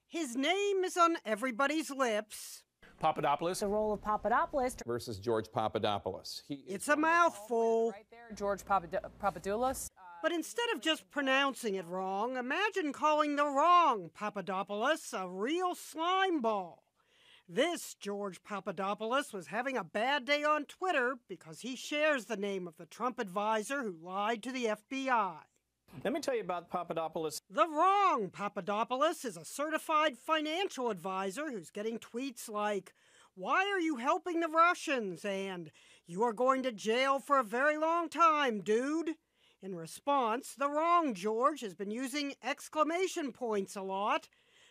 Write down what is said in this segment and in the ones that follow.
His name is on everybody's lips. Papadopoulos. The role of Papadopoulos versus George Papadopoulos. It's a mouthful. right there, George Papadopoulos. But instead of just pronouncing it wrong, imagine calling the wrong Papadopoulos a real slime ball. This George Papadopoulos was having a bad day on Twitter because he shares the name of the Trump advisor who lied to the FBI. Let me tell you about Papadopoulos. The wrong Papadopoulos is a certified financial advisor who's getting tweets like, "Why are you helping the Russians?" and "You are going to jail for a very long time, dude." In response, the wrong George has been using exclamation points a lot.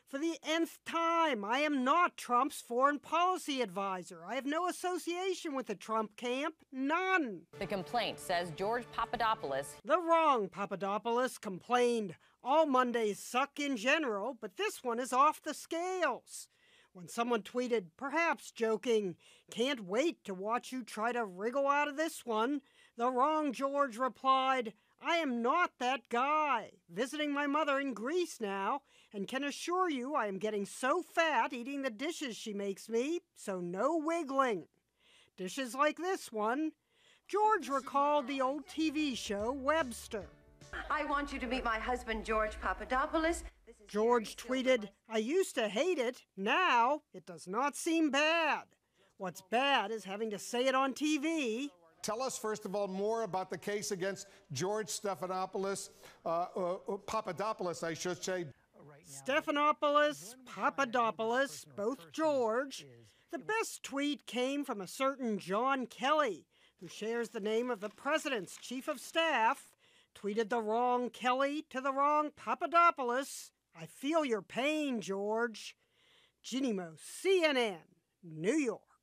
For the nth time, I am not Trump's foreign policy advisor. I have no association with the Trump camp. None. The complaint says George Papadopoulos. The wrong Papadopoulos complained, "All Mondays suck in general, but this one is off the scales." When someone tweeted, perhaps joking, "Can't wait to watch you try to wriggle out of this one," the wrong George replied, "I am not that guy. Visiting my mother in Greece now, and can assure you I am getting so fat eating the dishes she makes me, so no wiggling." Dishes like this one. George recalled the old TV show Webster. I want you to meet my husband, George Papadopoulos. George tweeted, "I used to hate it. Now it does not seem bad. What's bad is having to say it on TV." Tell us, first of all, more about the case against George Stephanopoulos, Papadopoulos, I should say. Stephanopoulos, Papadopoulos, both George. The best tweet came from a certain John Kelly, who shares the name of the president's chief of staff, tweeted the wrong Kelly to the wrong Papadopoulos. "I feel your pain, George." Ginny Mo, CNN, New York.